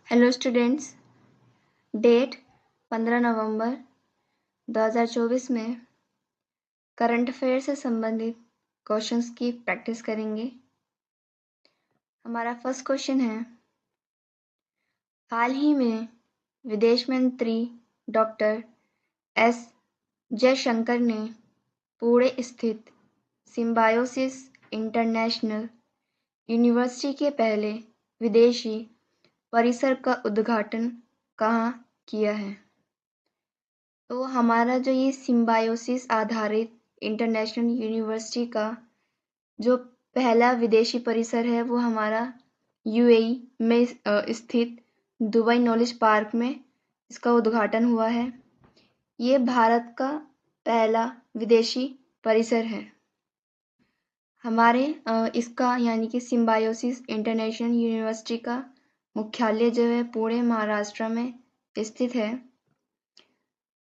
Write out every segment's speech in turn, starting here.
Hello students. Date 15 नवंबर 2024 में current affair से संबंधित क्वेश्चंस की प्रैक्टिस करेंगे। हमारा फर्स्ट क्वेश्चन है, हाल ही में विदेश मंत्री डॉक्टर एस जयशंकर ने पुणे स्थित सिम्बायोसिस इंटरनेशनल यूनिवर्सिटी के पहले विदेशी परिसर का उद्घाटन कहाँ किया है? तो हमारा जो ये सिम्बायोसिस आधारित इंटरनेशनल यूनिवर्सिटी का जो पहला विदेशी परिसर है वो हमारा यूएई में स्थित दुबई नॉलेज पार्क में इसका उद्घाटन हुआ है। ये भारत का पहला विदेशी परिसर है। हमारे इसका यानी कि सिम्बायोसिस इंटरनेशनल यूनिवर्सिटी का मुख्यालय जो है पुणे महाराष्ट्र में स्थित है।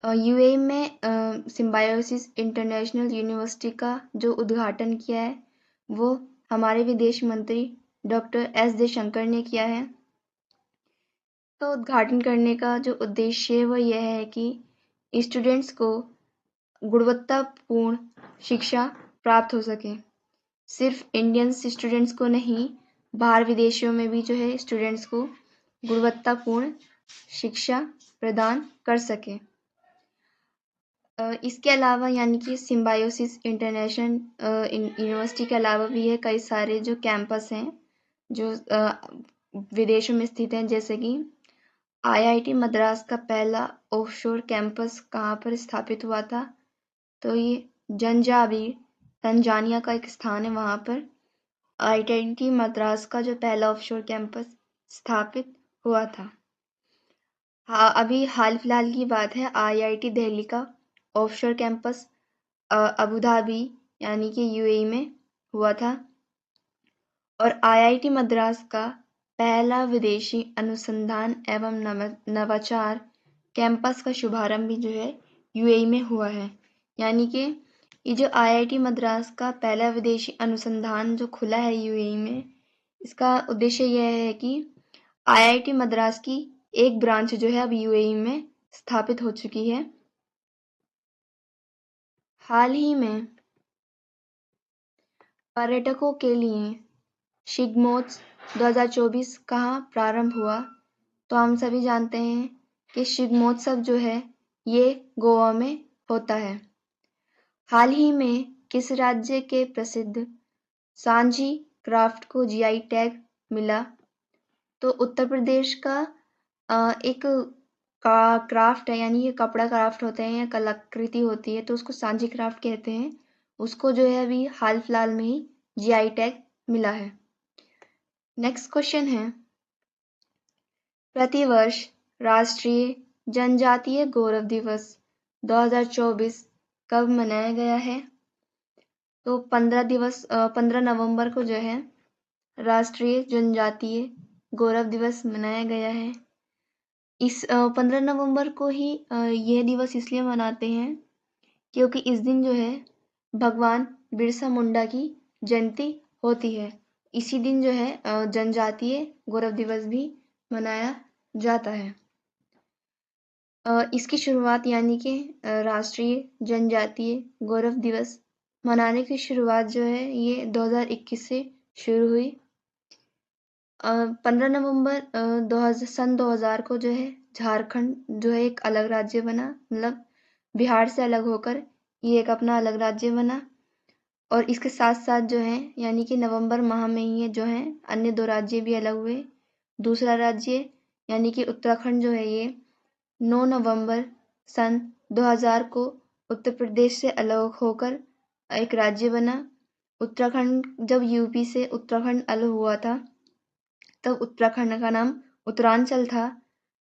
यूएई में सिम्बायोसिस इंटरनेशनल यूनिवर्सिटी का जो उद्घाटन किया है वो हमारे विदेश मंत्री डॉक्टर एस जयशंकर ने किया है। तो उद्घाटन करने का जो उद्देश्य है वो यह है कि स्टूडेंट्स को गुणवत्तापूर्ण शिक्षा प्राप्त हो सके। सिर्फ इंडियन स्टूडेंट्स को नहीं, बाहर विदेशों में भी जो है स्टूडेंट्स को गुणवत्तापूर्ण शिक्षा प्रदान कर सके। इसके अलावा यानी कि सिम्बायोसिस इंटरनेशनल यूनिवर्सिटी के अलावा भी है कई सारे जो कैंपस हैं जो विदेशों में स्थित हैं, जैसे कि आईआईटी मद्रास का पहला ऑफशोर कैंपस कहाँ पर स्थापित हुआ था? तो ये जंजाबीर तंजानिया का एक स्थान है, वहाँ पर आईआईटी मद्रास का जो पहला ऑफशोर कैंपस स्थापित हुआ था। हाँ, अभी हाल फिलहाल की बात है, आईआईटी दिल्ली का ऑफशोर कैंपस अबू धाबी यानी कि यूएई में हुआ था और आईआईटी मद्रास का पहला विदेशी अनुसंधान एवं नवाचार कैंपस का शुभारंभ भी जो है यूएई में हुआ है। यानी कि ये जो आईआईटी मद्रास का पहला विदेशी अनुसंधान जो खुला है यूएई में, इसका उद्देश्य यह है कि आईआईटी मद्रास की एक ब्रांच जो है अब यूएई में स्थापित हो चुकी है। हाल ही में पर्यटकों के लिए शिग्मोत्सव 2024 कहाँ प्रारंभ हुआ? तो हम सभी जानते हैं कि शिग्मोत्सव जो है ये गोवा में होता है। हाल ही में किस राज्य के प्रसिद्ध सांची क्राफ्ट को जीआई टैग मिला? तो उत्तर प्रदेश का एक क्राफ्ट है, यानी ये कपड़ा क्राफ्ट होते हैं या कलाकृति होती है, तो उसको सांची क्राफ्ट कहते हैं। उसको जो है अभी हाल फिलहाल में ही जीआई टैग मिला है। नेक्स्ट क्वेश्चन है, प्रतिवर्ष राष्ट्रीय जनजातीय गौरव दिवस 2024 कब मनाया गया है? तो 15 नवंबर को जो है राष्ट्रीय जनजातीय गौरव दिवस मनाया गया है। इस 15 नवंबर को ही यह दिवस इसलिए मनाते हैं क्योंकि इस दिन जो है भगवान बिरसा मुंडा की जयंती होती है। इसी दिन जो है जनजातीय गौरव दिवस भी मनाया जाता है। इसकी शुरुआत यानी कि राष्ट्रीय जनजातीय गौरव दिवस मनाने की शुरुआत जो है ये 2021 से शुरू हुई। 15 नवंबर 2000 को जो है झारखंड जो है एक अलग राज्य बना, मतलब बिहार से अलग होकर ये एक अपना अलग राज्य बना। और इसके साथ साथ जो है यानी कि नवंबर माह में ही जो है अन्य दो राज्य भी अलग हुए। दूसरा राज्य यानी कि उत्तराखंड जो है ये 9 नवंबर सन 2000 को उत्तर प्रदेश से अलग होकर एक राज्य बना। उत्तराखंड जब यूपी से उत्तराखंड अलग हुआ था तब उत्तराखंड का नाम उत्तरांचल था,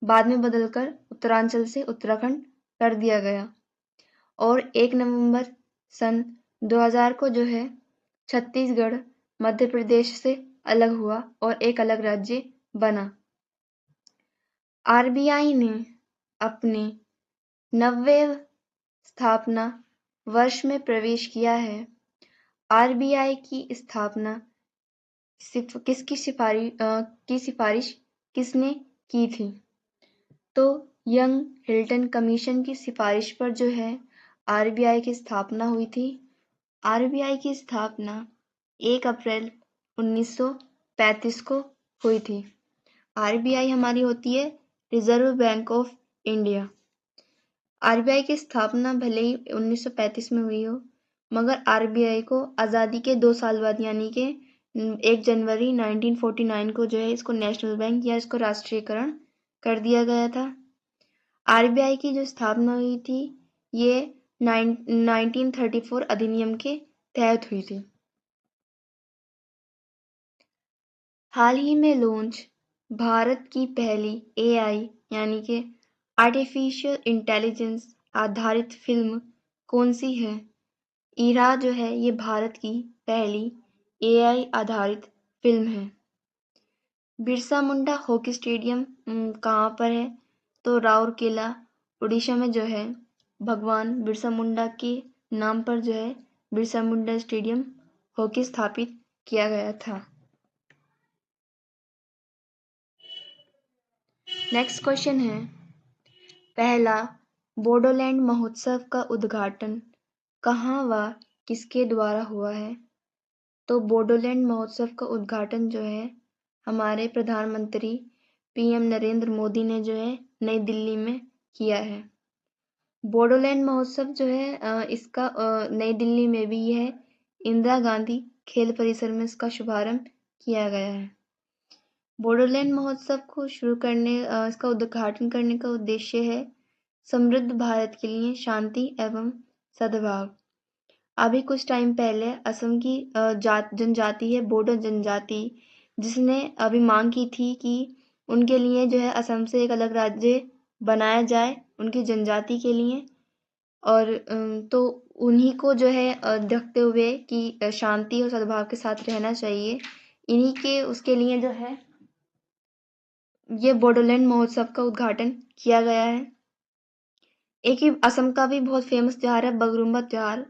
बाद में बदलकर उत्तरांचल से उत्तराखंड कर दिया गया। और 1 नवंबर सन 2000 को जो है छत्तीसगढ़ मध्य प्रदेश से अलग हुआ और एक अलग राज्य बना। आरबीआई ने अपने 90वें स्थापना वर्ष में प्रवेश किया है। आरबीआई की स्थापना किसकी सिफारिश किसने की थी। तो यंग हिल्टन कमीशन की सिफारिश पर जो है आरबीआई की स्थापना हुई थी। आरबीआई की स्थापना 1 अप्रैल 1935 को हुई थी। आरबीआई हमारी होती है reserve bank of India. RBI की स्थापना भले ही 1935 में हुई हो, मगर आरबीआई को आज़ादी के 2 साल बाद यानी कि 1 जनवरी 1949 को जो है इसको नेशनल बैंक या इसको राष्ट्रीयकरण कर दिया गया था। आरबीआई की जो स्थापना हुई थी ये 1934 अधिनियम के तहत हुई थी। हाल ही में लॉन्च भारत की पहली एआई यानी कि आर्टिफिशियल इंटेलिजेंस आधारित फिल्म कौन सी है? इरा जो है ये भारत की पहली एआई आधारित फिल्म है। बिरसा मुंडा हॉकी स्टेडियम कहाँ पर है? तो राउरकेला उड़ीसा में जो है भगवान बिरसा मुंडा के नाम पर जो है बिरसा मुंडा स्टेडियम हॉकी स्थापित किया गया था। नेक्स्ट क्वेश्चन है, पहला बोडोलैंड महोत्सव का उद्घाटन कहाँ व किसके द्वारा हुआ है? तो बोडोलैंड महोत्सव का उद्घाटन जो है हमारे प्रधानमंत्री पीएम नरेंद्र मोदी ने जो है नई दिल्ली में किया है। बोडोलैंड महोत्सव जो है इसका नई दिल्ली में भी है इंदिरा गांधी खेल परिसर में इसका शुभारंभ किया गया है। बोडोलैंड महोत्सव को शुरू करने इसका उद्घाटन करने का उद्देश्य है समृद्ध भारत के लिए शांति एवं सद्भाव। अभी कुछ टाइम पहले असम की जनजाति है बोडो जनजाति, जिसने अभी मांग की थी कि उनके लिए जो है असम से एक अलग राज्य बनाया जाए उनकी जनजाति के लिए। और तो उन्हीं को जो है देखते हुए कि शांति और सद्भाव के साथ रहना चाहिए, इन्हीं के उसके लिए जो है ये बोडोलैंड महोत्सव का उद्घाटन किया गया है। एक ही असम का भी बहुत फेमस त्योहार है बगरुम्बा त्योहार।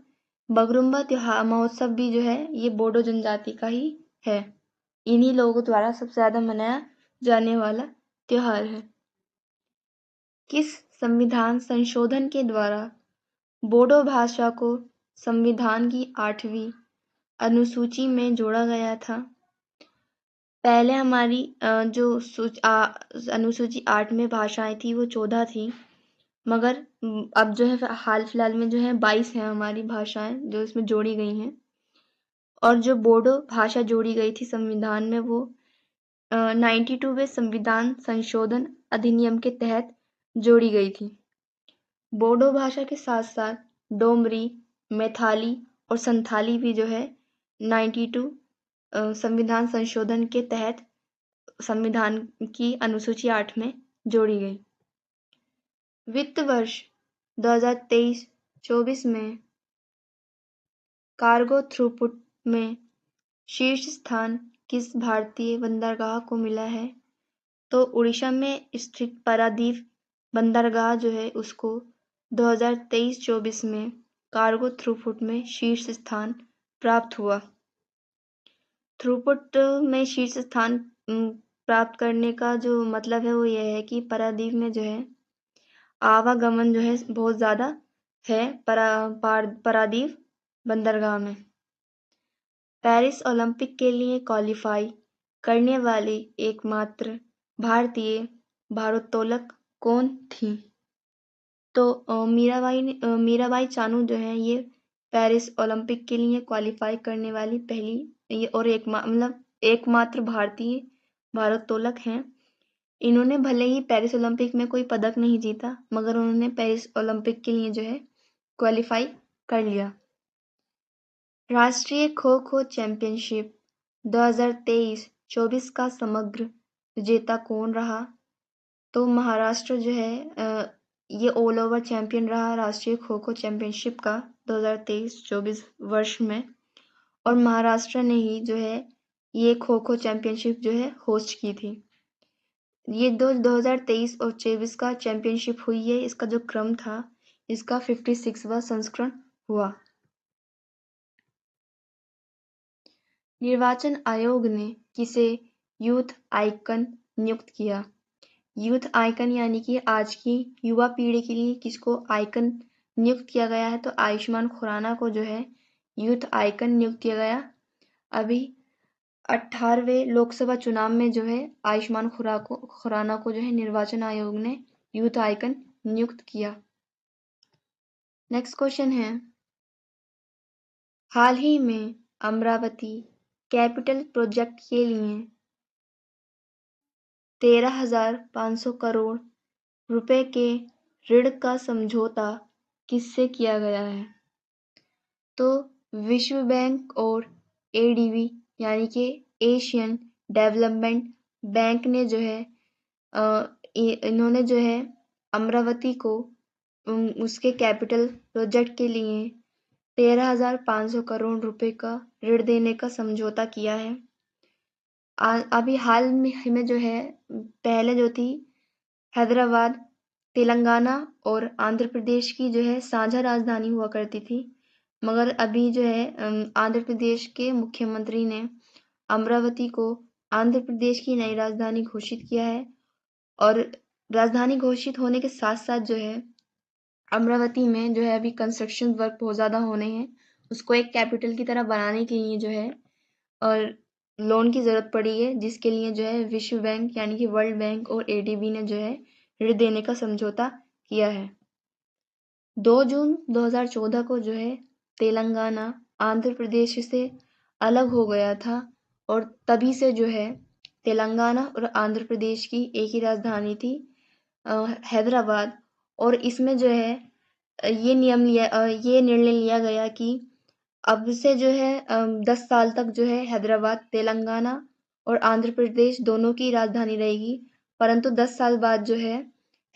बगरुम्बा त्योहार महोत्सव भी जो है ये बोडो जनजाति का ही है। इन्हीं लोगों द्वारा सबसे ज़्यादा मनाया जाने वाला त्योहार है। किस संविधान संशोधन के द्वारा बोडो भाषा को संविधान की 8वीं अनुसूची में जोड़ा गया था? पहले हमारी जो अनुसूची 8 में भाषाएं थी वो 14 थी, मगर अब जो है हाल फिलहाल में जो है 22 हैं हमारी भाषाएं जो इसमें जोड़ी गई हैं। और जो बोडो भाषा जोड़ी गई थी संविधान में वो 92वें संविधान संशोधन अधिनियम के तहत जोड़ी गई थी। बोडो भाषा के साथ साथ डोमरी, मैथाली और संथाली भी जो है 92 संविधान संशोधन के तहत संविधान की अनुसूची 8 में जोड़ी गई। वित्त वर्ष 2023-24 में कार्गो थ्रूपुट में शीर्ष स्थान किस भारतीय बंदरगाह को मिला है? तो उड़ीसा में स्थित पारादीप बंदरगाह जो है उसको 2023-24 में कार्गो थ्रूपुट में शीर्ष स्थान प्राप्त हुआ। थ्रूपुट में शीर्ष स्थान प्राप्त करने का जो मतलब है वो यह है कि पारादीप में जो है आवागमन जो है बहुत ज़्यादा है पारादीप बंदरगाह में। पेरिस ओलंपिक के लिए क्वालिफाई करने वाली एकमात्र भारतीय भारोत्तोलक कौन थी? तो मीराबाई चानू जो है ये पेरिस ओलंपिक के लिए क्वालिफाई करने वाली पहली और एकमात्र भारतीय भारोत्तोलक हैं। इन्होंने भले ही पेरिस ओलंपिक में कोई पदक नहीं जीता, मगर उन्होंने पेरिस ओलंपिक के लिए जो है क्वालिफाई कर लिया। राष्ट्रीय खो खो चैंपियनशिप 2023-24 का समग्र विजेता कौन रहा? तो महाराष्ट्र जो है ये ऑल ओवर चैंपियन रहा राष्ट्रीय खो खो चैंपियनशिप का 2023-24 वर्ष में। और महाराष्ट्र ने ही जो है ये खो खो चैंपियनशिप जो है होस्ट की थी। ये 2023 और 24 का चैंपियनशिप हुई है। इसका जो क्रम था इसका 56वां संस्करण हुआ। निर्वाचन आयोग ने किसे यूथ आइकन नियुक्त किया? यूथ आइकन यानी कि आज की युवा पीढ़ी के लिए किसको आइकन नियुक्त किया गया है, तो आयुष्मान खुराना को जो है यूथ आइकन नियुक्त किया गया। अभी 18वें लोकसभा चुनाव में जो है आयुष्मान खुराना को जो है निर्वाचन आयोग ने यूथ आइकन नियुक्त किया। नेक्स्ट क्वेश्चन है, हाल ही में अमरावती कैपिटल प्रोजेक्ट के लिए 13,500 करोड़ रुपए के ऋण का समझौता किससे किया गया है, तो विश्व बैंक और एडीबी यानी कि एशियन डेवलपमेंट बैंक ने जो है इन्होंने जो है अमरावती को उसके कैपिटल प्रोजेक्ट के लिए 13,500 करोड़ रुपए का ऋण देने का समझौता किया है। अभी हाल में जो है पहले जो थी हैदराबाद तेलंगाना और आंध्र प्रदेश की जो है साझा राजधानी हुआ करती थी, मगर अभी जो है आंध्र प्रदेश के मुख्यमंत्री ने अमरावती को आंध्र प्रदेश की नई राजधानी घोषित किया है। और राजधानी घोषित होने के साथ साथ जो है अमरावती में जो है अभी कंस्ट्रक्शन वर्क बहुत ज़्यादा होने हैं, उसको एक कैपिटल की तरह बनाने के लिए जो है और लोन की ज़रूरत पड़ी है, जिसके लिए जो है विश्व बैंक यानी कि वर्ल्ड बैंक और एडीबी ने जो है ऋण देने का समझौता किया है। 2 जून 2014 को जो है तेलंगाना आंध्र प्रदेश से अलग हो गया था और तभी से जो है तेलंगाना और आंध्र प्रदेश की एक ही राजधानी थी हैदराबाद। और इसमें जो है ये निर्णय लिया गया कि अब से जो है 10 साल तक जो है हैदराबाद तेलंगाना और आंध्र प्रदेश दोनों की राजधानी रहेगी, परंतु 10 साल बाद जो है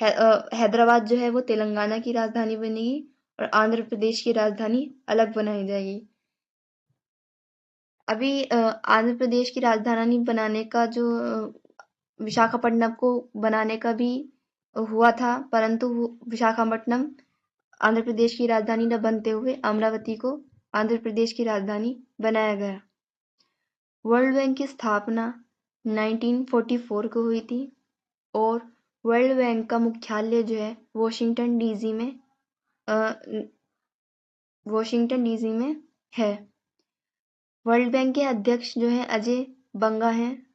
हैदराबाद जो है वो तेलंगाना की राजधानी बनेगी और आंध्र प्रदेश की राजधानी अलग बनाई जाएगी। अभी आंध्र प्रदेश की राजधानी बनाने का जो विशाखापट्टनम को बनाने का भी हुआ था, परंतु विशाखापट्टनम आंध्र प्रदेश की राजधानी न बनते हुए अमरावती को आंध्र प्रदेश की राजधानी बनाया गया। वर्ल्ड बैंक की स्थापना 1944 को हुई थी और वर्ल्ड बैंक का मुख्यालय जो है वॉशिंगटन डीसी में है। वर्ल्ड बैंक के अध्यक्ष जो है अजय बंगा हैं।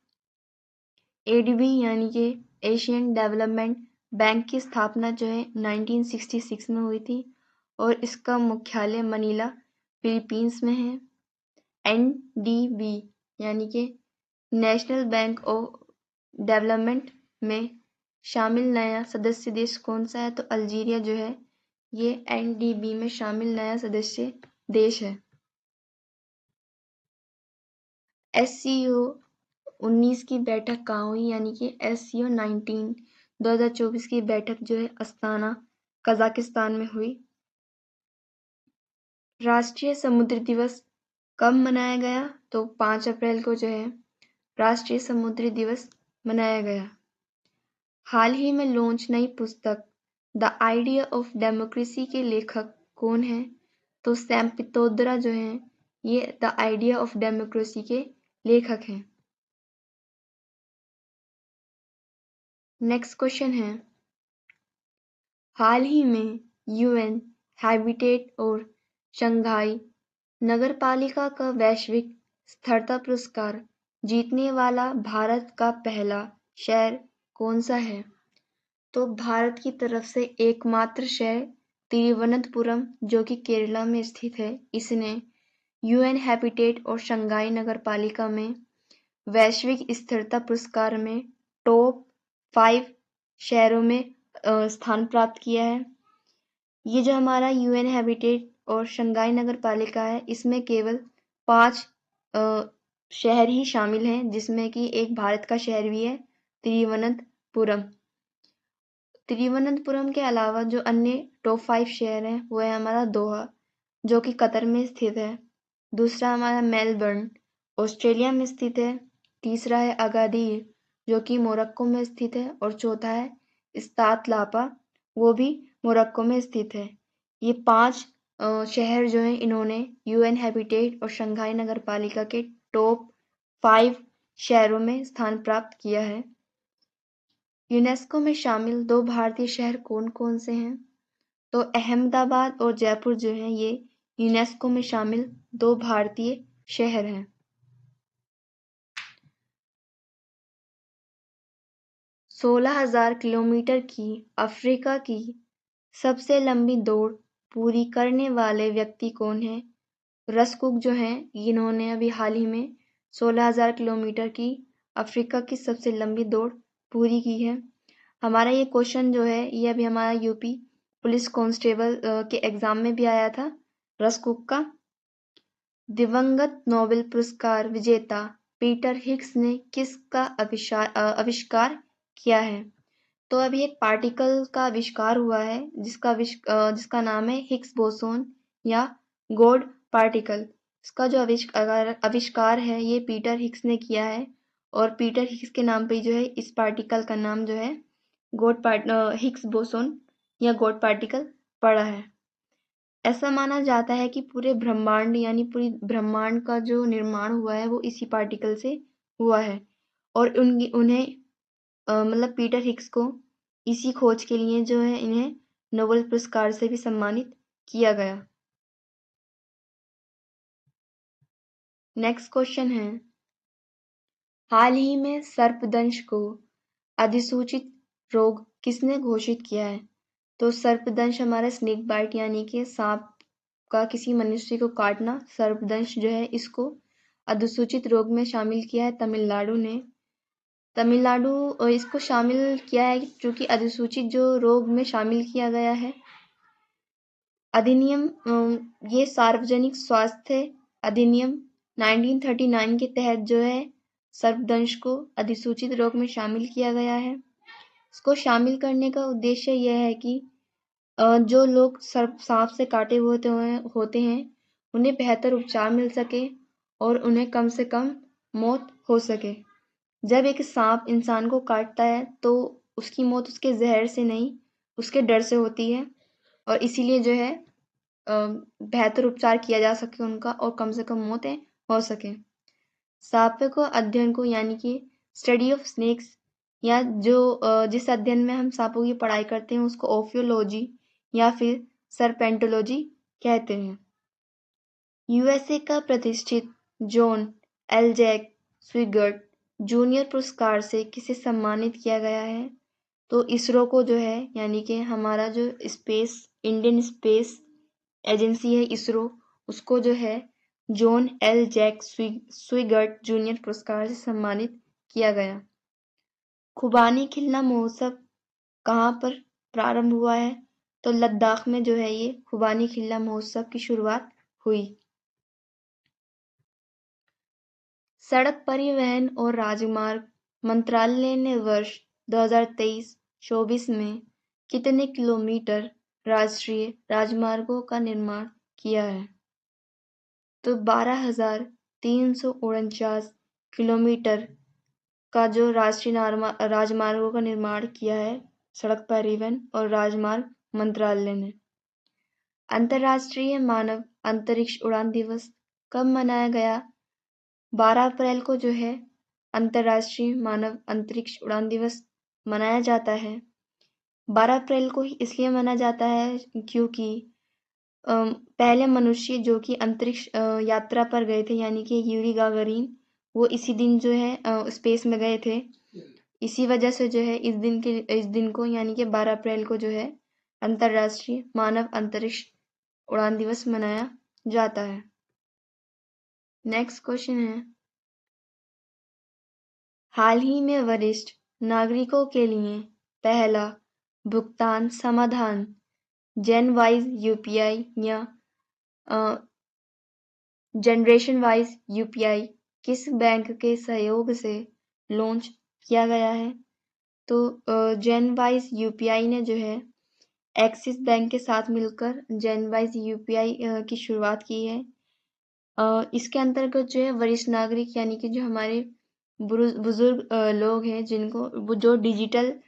एडीबी यानी कि एशियन डेवलपमेंट बैंक की स्थापना जो है 1966 में हुई थी और इसका मुख्यालय मनीला फिलीपींस में है। एनडीबी यानी कि नेशनल बैंक ऑफ डेवलपमेंट में शामिल नया सदस्य देश कौन सा है, तो अल्जीरिया जो है ये एनडीबी में शामिल नया सदस्य देश है। एससीओ 19 की बैठक कहाँ हुई, यानी कि एससीओ 19 2024 की बैठक जो है अस्ताना कजाकिस्तान में हुई। राष्ट्रीय समुद्र दिवस कब मनाया गया, तो 5 अप्रैल को जो है राष्ट्रीय समुद्री दिवस मनाया गया। हाल ही में लॉन्च नई पुस्तक द आइडिया ऑफ डेमोक्रेसी के लेखक कौन हैं, तो सैम पित्रोदा जो हैं ये द आइडिया ऑफ डेमोक्रेसी के लेखक हैं। नेक्स्ट क्वेश्चन है, हाल ही में यूएन हैबिटेट और शंघाई नगरपालिका का वैश्विक स्थिरता पुरस्कार जीतने वाला भारत का पहला शहर कौन सा है, तो भारत की तरफ से एकमात्र शहर तिरुवनंतपुरम जो कि केरला में स्थित है, इसने यूएन हैबिटेट और शंघाई नगरपालिका में वैश्विक स्थिरता पुरस्कार में टॉप 5 शहरों में स्थान प्राप्त किया है। ये जो हमारा यूएन हैबिटेट और शंघाई नगरपालिका है, इसमें केवल 5 शहर ही शामिल हैं, जिसमें कि एक भारत का शहर भी है तिरुवनंतपुरम। तिरुवनंतपुरम के अलावा जो अन्य टॉप 5 शहर हैं वो है हमारा दोहा जो कि कतर में स्थित है, दूसरा हमारा मेलबर्न ऑस्ट्रेलिया में स्थित है, तीसरा है अगादीर जो कि मोरक्को में स्थित है और चौथा है इस्तात लापा वो भी मोरक्को में स्थित है। ये 5 शहर जो हैं इन्होंने यूएन हैबिटेट और शंघाई नगरपालिका के टॉप 5 शहरों में स्थान प्राप्त किया है। यूनेस्को में शामिल 2 भारतीय शहर कौन-कौन से हैं? तो अहमदाबाद और जयपुर जो हैं ये यूनेस्को में शामिल 2 भारतीय शहर हैं। 16,000 किलोमीटर की अफ्रीका की सबसे लंबी दौड़ पूरी करने वाले व्यक्ति कौन हैं? रस कुक जो हैं इन्होंने अभी हाल ही में 16,000 किलोमीटर की अफ्रीका की सबसे लंबी दौड़ पूरी की है। हमारा ये क्वेश्चन जो है ये अभी हमारा यूपी पुलिस कांस्टेबल के एग्जाम में भी आया था। रस कुक का दिवंगत नोबेल पुरस्कार विजेता पीटर हिग्स ने किसका आविष्कार किया है? तो अभी एक पार्टिकल का आविष्कार हुआ है जिसका नाम है हिग्स बोसोन या गॉड पार्टिकल। इसका जो आविष्कार है ये पीटर हिग्स ने किया है और पीटर हिग्स के नाम पे जो है इस पार्टिकल का नाम जो है हिग्स बोसोन या गॉड पार्टिकल पड़ा है। ऐसा माना जाता है कि पूरे ब्रह्मांड यानी पूरी ब्रह्मांड का जो निर्माण हुआ है वो इसी पार्टिकल से हुआ है और उन्हें मतलब पीटर हिग्स को इसी खोज के लिए जो है इन्हें नोबेल पुरस्कार से भी सम्मानित किया गया। नेक्स्ट क्वेश्चन है, हाल ही में सर्पदंश को अधिसूचित रोग किसने घोषित किया है? तो सर्पदंश हमारा स्नेक बाइट यानी कि सांप का किसी मनुष्य को काटना, सर्पदंश जो है इसको अधिसूचित रोग में शामिल किया है तमिलनाडु ने। तमिलनाडु इसको शामिल किया है क्योंकि अधिसूचित जो रोग में शामिल किया गया है अधिनियम ये सार्वजनिक स्वास्थ्य अधिनियम 1939 के तहत जो है सर्पदंश को अधिसूचित रोग में शामिल किया गया है। इसको शामिल करने का उद्देश्य यह है कि जो लोग सांप से काटे हुए होते हैं उन्हें बेहतर उपचार मिल सके और उन्हें कम से कम मौत हो सके। जब एक सांप इंसान को काटता है तो उसकी मौत उसके जहर से नहीं उसके डर से होती है और इसीलिए जो है बेहतर उपचार किया जा सके उनका और कम से कम मौतें हो सके। सांप को अध्ययन को यानी कि स्टडी ऑफ स्नेक्स या जिस अध्ययन में हम सांपों की पढ़ाई करते हैं उसको ओफियोलॉजी या फिर सर्पेंटोलॉजी कहते हैं। यूएसए का प्रतिष्ठित जॉन एल जैक स्विगर्ट जूनियर पुरस्कार से किसे सम्मानित किया गया है? तो इसरो को जो है यानी कि हमारा जो इंडियन स्पेस एजेंसी है इसरो उसको जो है जॉन एल जैक स्विगर्ट जूनियर पुरस्कार से सम्मानित किया गया। खुबानी खिलना महोत्सव कहाँ पर प्रारंभ हुआ है? तो लद्दाख में जो है ये खुबानी खिलना महोत्सव की शुरुआत हुई। सड़क परिवहन और राजमार्ग मंत्रालय ने वर्ष 2023-24 में कितने किलोमीटर राष्ट्रीय राजमार्गों का निर्माण किया है? तो 12,349 किलोमीटर का जो राष्ट्रीय राजमार्गों का निर्माण किया है सड़क परिवहन और राजमार्ग मंत्रालय ने। अंतर्राष्ट्रीय मानव अंतरिक्ष उड़ान दिवस कब मनाया गया? 12 अप्रैल को जो है अंतर्राष्ट्रीय मानव अंतरिक्ष उड़ान दिवस मनाया जाता है। 12 अप्रैल को ही इसलिए मनाया जाता है क्योंकि पहले मनुष्य जो कि अंतरिक्ष यात्रा पर गए थे यानी कि यूरी गागारिन वो इसी दिन जो है स्पेस में गए थे। इसी वजह से जो है इस दिन को यानी कि 12 अप्रैल को जो है अंतर्राष्ट्रीय मानव अंतरिक्ष उड़ान दिवस मनाया जाता है। नेक्स्ट क्वेश्चन है, हाल ही में वरिष्ठ नागरिकों के लिए पहला भुगतान समाधान जेनवाइज यूपीआई या जनरेशन वाइज यूपीआई किस बैंक के सहयोग से लॉन्च किया गया है? तो जेनवाइज यूपीआई ने जो है एक्सिस बैंक के साथ मिलकर जेनवाइज यूपीआई की शुरुआत की है। इसके अंतर्गत जो है वरिष्ठ नागरिक यानी कि जो हमारे बुजुर्ग लोग हैं जिनको जो डिजिटल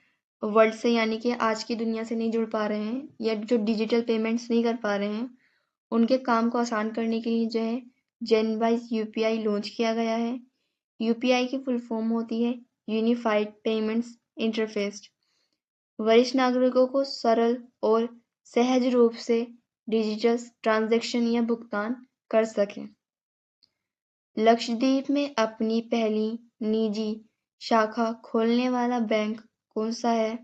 वर्ल्ड से यानी कि आज की दुनिया से नहीं जुड़ पा रहे हैं या जो डिजिटल पेमेंट्स नहीं कर पा रहे हैं उनके काम को आसान करने के लिए जो है जेनवाइज यूपीआई लॉन्च किया गया है। यूपीआई की फुल फॉर्म होती है यूनिफाइड पेमेंट्स इंटरफेस वरिष्ठ नागरिकों को सरल और सहज रूप से डिजिटल ट्रांजैक्शन या भुगतान कर सकें। लक्षद्वीप में अपनी पहली निजी शाखा खोलने वाला बैंक कौन सा है?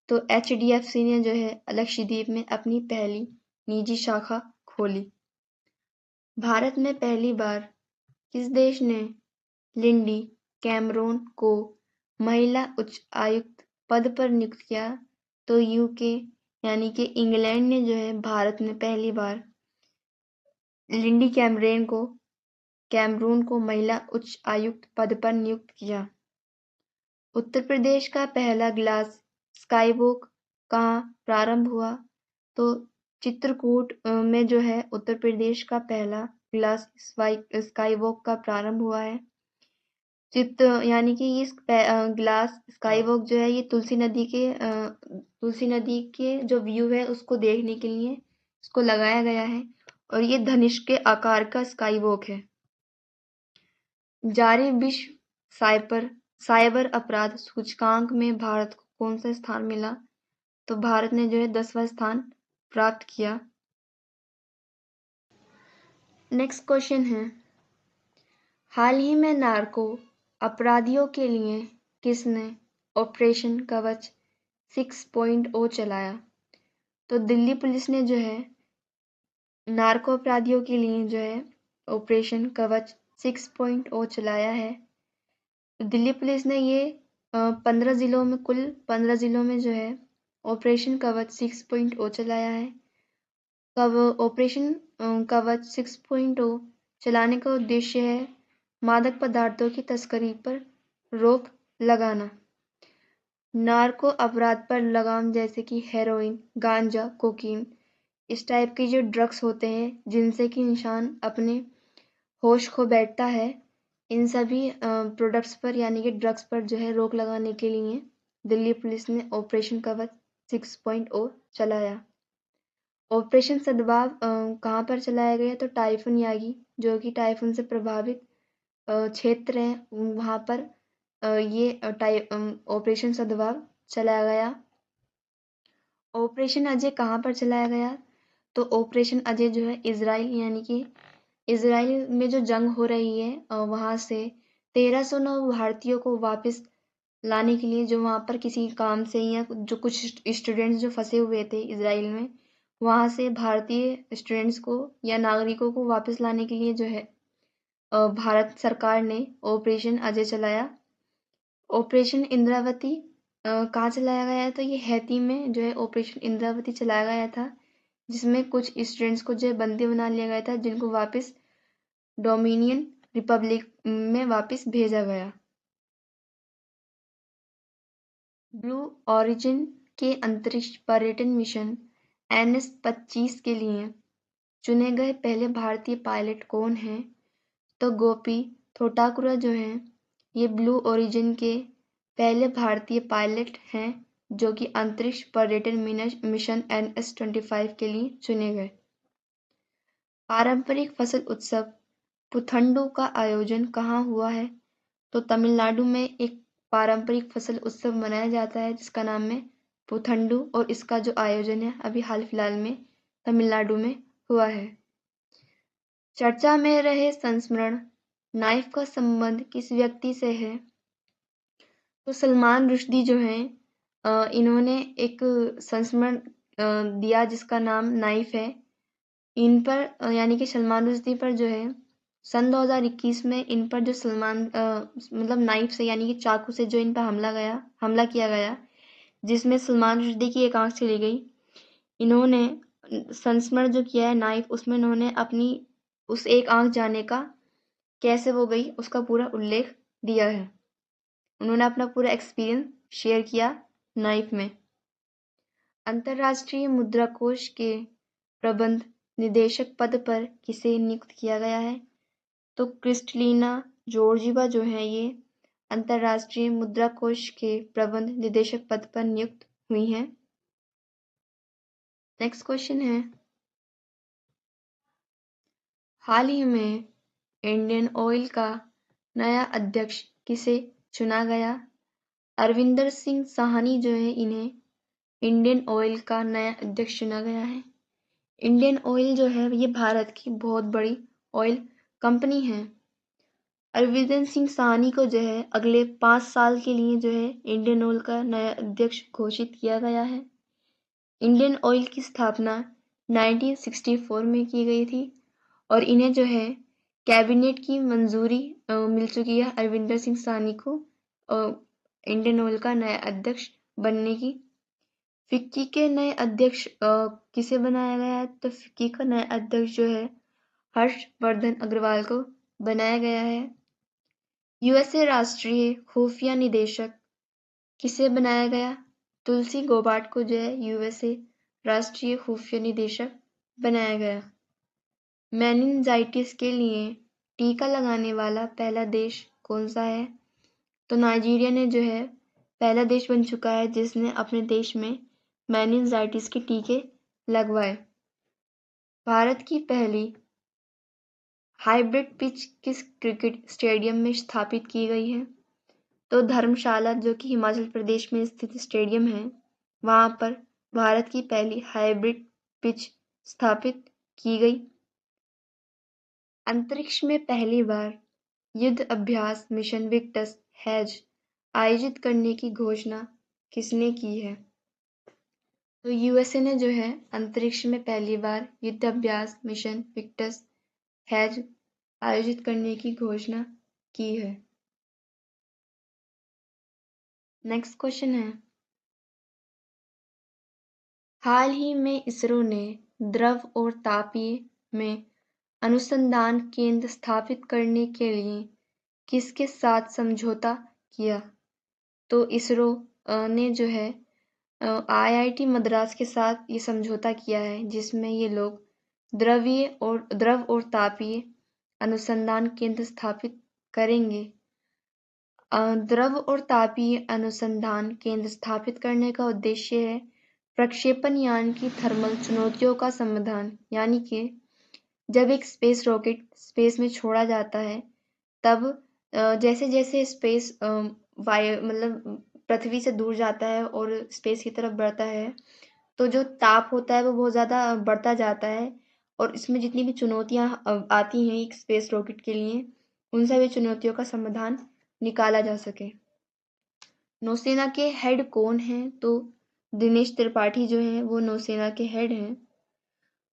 तो HDFC ने जो है लक्षद्वीप में अपनी पहली निजी शाखा खोली। भारत में पहली बार किस देश ने लिंडी कैमरून को महिला उच्च आयुक्त पद पर नियुक्त किया? तो यूके यानी कि इंग्लैंड ने जो है भारत में पहली बार लिंडी कैमरून को महिला उच्च आयुक्त पद पर नियुक्त किया। उत्तर प्रदेश का पहला ग्लास स्काईवॉक कहाँ प्रारंभ हुआ? तो चित्रकूट में जो है उत्तर प्रदेश का पहला ग्लास स्काईवॉक का प्रारंभ हुआ है। यानी कि ये ग्लास स्काईवॉक जो है ये तुलसी नदी के जो व्यू है उसको देखने के लिए इसको लगाया गया है और ये धनुष के आकार का स्काईवॉक है। जारी विश्व साइबर अपराध सूचकांक में भारत को कौन सा स्थान मिला? तो भारत ने जो है 10वां स्थान प्राप्त किया। नेक्स्ट क्वेश्चन है, हाल ही में नार्को अपराधियों के लिए किसने ऑपरेशन कवच 6.0 चलाया? तो दिल्ली पुलिस ने जो है नार्को अपराधियों के लिए जो है ऑपरेशन कवच 6.0 चलाया है। दिल्ली पुलिस ने ये 15 जिलों में कुल 15 जिलों में जो है ऑपरेशन कवच 6.0 चलाया है। ऑपरेशन कवच 6.0 चलाने का उद्देश्य है मादक पदार्थों की तस्करी पर रोक लगाना, नार्को अपराध पर लगाम जैसे कि हेरोइन, गांजा, कोकीन, इस टाइप के जो ड्रग्स होते हैं जिनसे कि इंसान अपने होश खो बैठता है, इन सभी प्रोडक्ट्स पर यानी कि ड्रग्स पर जो है रोक लगाने के लिए दिल्ली पुलिस ने ऑपरेशन कवच 6.0 चलाया। ऑपरेशन सद्भाव कहाँ पर चलाया गया? तो टाइफून यागी जो कि टाइफून से प्रभावित क्षेत्र है वहाँ पर ये ऑपरेशन सद्भाव चलाया गया। ऑपरेशन अजय कहाँ पर चलाया गया? तो ऑपरेशन अजय जो है इजराइल यानी कि इजराइल में जो जंग हो रही है वहाँ से 1309 भारतीयों को वापस लाने के लिए, जो वहाँ पर किसी काम से या जो कुछ स्टूडेंट्स जो फंसे हुए थे इजराइल में, वहाँ से भारतीय स्टूडेंट्स को या नागरिकों को वापस लाने के लिए जो है भारत सरकार ने ऑपरेशन अजय चलाया। ऑपरेशन इंद्रावती कहाँ चलाया गया है? तो ये हैती में जो है ऑपरेशन इंद्रावती चलाया गया था, जिसमें कुछ स्टूडेंट्स को जो है बंदी बना लिया गया था जिनको वापस डोमिनियन रिपब्लिक में वापस भेजा गया। ब्लू ओरिजिन के अंतरिक्ष पर्यटन मिशन NS-25 के लिए चुने गए पहले भारतीय पायलट कौन हैं? तो गोपी थोटाकुरा जो हैं ये ब्लू ओरिजिन के पहले भारतीय पायलट हैं जो कि अंतरिक्ष पर्यटन मिशन NS-25 के लिए चुने गए। पारंपरिक फसल उत्सव पुथंडू का आयोजन कहाँ हुआ है? तो तमिलनाडु में एक पारंपरिक फसल उत्सव मनाया जाता है जिसका नाम है पुथंडू, और इसका जो आयोजन है अभी हाल फिलहाल में तमिलनाडु में हुआ है। चर्चा में रहे संस्मरण नाइफ का संबंध किस व्यक्ति से है? तो सलमान रुश्दी जो हैं इन्होंने एक संस्मरण दिया जिसका नाम नाइफ है। इन पर यानी कि सलमान रुश्दी पर जो है सन 2021 में इन पर जो मतलब नाइफ से यानी कि चाकू से जो इन पर हमला किया गया, जिसमें सलमान रुश्दी की एक आंख चली गई। इन्होंने संस्मरण जो किया है नाइफ, उसमें इन्होंने अपनी उस एक आंख जाने का कैसे वो गई उसका पूरा उल्लेख दिया है। उन्होंने अपना पूरा एक्सपीरियंस शेयर किया नाइफ में। अंतर्राष्ट्रीय मुद्रा कोष के प्रबंध निदेशक पद पर किसे नियुक्त किया गया है? तो क्रिस्टलिना जॉर्जीवा जो है ये अंतर्राष्ट्रीय मुद्रा कोष के प्रबंध निदेशक पद पर नियुक्त हुई हैं। नेक्स्ट क्वेश्चन है, हाल ही में इंडियन ऑयल का नया अध्यक्ष किसे चुना गया? अरविंदर सिंह साहनी जो है इन्हें इंडियन ऑयल का नया अध्यक्ष चुना गया है। इंडियन ऑयल जो है ये भारत की बहुत बड़ी ऑयल कंपनी है। अरविंदर सिंह साहनी को जो है अगले 5 साल के लिए जो है इंडियन ऑयल का नया अध्यक्ष घोषित किया गया है। इंडियन ऑयल की स्थापना 1964 में की गई थी और इन्हें जो है कैबिनेट की मंजूरी मिल चुकी है अरविंदर सिंह साहनी को इंडियन ऑयल का नया अध्यक्ष बनने की। फिक्की के नए अध्यक्ष किसे बनाया गया है? तो फिक्की का नया अध्यक्ष जो है हर्षवर्धन अग्रवाल को बनाया गया है। यूएसए राष्ट्रीय खुफिया निदेशक किसे बनाया गया? तुलसी गोबार्ट को जो है यूएसए राष्ट्रीय खुफिया निदेशक बनाया गया। मेनिनजाइटिस के लिए टीका लगाने वाला पहला देश कौन सा है? तो नाइजीरिया ने जो है पहला देश बन चुका है जिसने अपने देश में मेनिनजाइटिस के टीके लगवाए। भारत की पहली हाइब्रिड पिच किस क्रिकेट स्टेडियम में स्थापित की गई है? तो धर्मशाला जो कि हिमाचल प्रदेश में स्थित स्टेडियम है वहां पर भारत की पहली हाइब्रिड पिच स्थापित की गई। अंतरिक्ष में पहली बार युद्ध अभ्यास मिशन विक्टस हैज आयोजित करने की घोषणा किसने की है? तो यूएसए ने जो है अंतरिक्ष में पहली बार युद्ध अभ्यास मिशन विक्टस हैज आयोजित करने की घोषणा की है। नेक्स्ट क्वेश्चन है, हाल ही में इसरो ने द्रव और तापीय में अनुसंधान केंद्र स्थापित करने के लिए किसके साथ समझौता किया? तो इसरो ने जो है आईआईटी मद्रास के साथ ये समझौता किया है जिसमें ये लोग द्रव और तापीय अनुसंधान केंद्र स्थापित करेंगे। द्रव और तापीय अनुसंधान केंद्र स्थापित करने का उद्देश्य है प्रक्षेपण यान की थर्मल चुनौतियों का समाधान, यानी कि जब एक स्पेस रॉकेट स्पेस में छोड़ा जाता है तब जैसे जैसे स्पेस मतलब पृथ्वी से दूर जाता है और स्पेस की तरफ बढ़ता है तो जो ताप होता है वो बहुत ज़्यादा बढ़ता जाता है और इसमें जितनी भी चुनौतियां आती हैं एक स्पेस रॉकेट के लिए उन सभी चुनौतियों का समाधान निकाला जा सके। नौसेना के हेड कौन हैं? तो दिनेश त्रिपाठी जो हैं वो नौसेना के हेड हैं।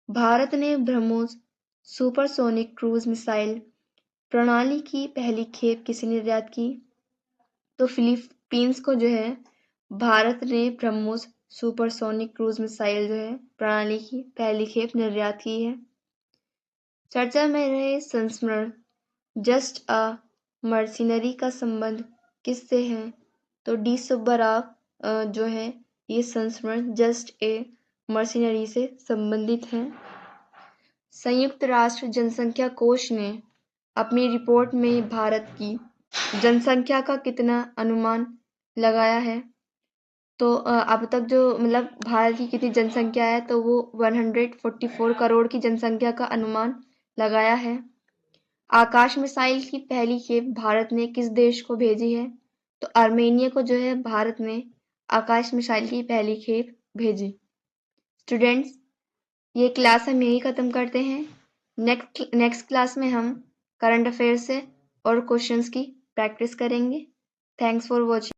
भारत ने ब्रह्मोस सुपरसोनिक क्रूज मिसाइल प्रणाली की पहली खेप किसे निर्यात की? तो फिलीपींस को जो है भारत ने ब्रह्मोस सुपरसोनिक क्रूज मिसाइल जो है प्रणाली की पहली खेप निर्यात की है। चर्चा में रहे संस्मरण जस्ट अ मर्सिनरी का संबंध किससे है? तो डी सुब्बा राव जो है ये संस्मरण जस्ट ए मर्सिनरी से संबंधित है। संयुक्त राष्ट्र जनसंख्या कोष ने अपनी रिपोर्ट में भारत की जनसंख्या का कितना अनुमान लगाया है? तो अब तक जो मतलब भारत की कितनी जनसंख्या है तो वो 144 करोड़ की जनसंख्या का अनुमान लगाया है। आकाश मिसाइल की पहली खेप भारत ने किस देश को भेजी है? तो आर्मेनिया को जो है भारत ने आकाश मिसाइल की पहली खेप भेजी। स्टूडेंट्स, ये क्लास हम यही ख़त्म करते हैं। नेक्स्ट क्लास में हम करंट अफेयर से और क्वेश्चंस की प्रैक्टिस करेंगे। Thanks for watching.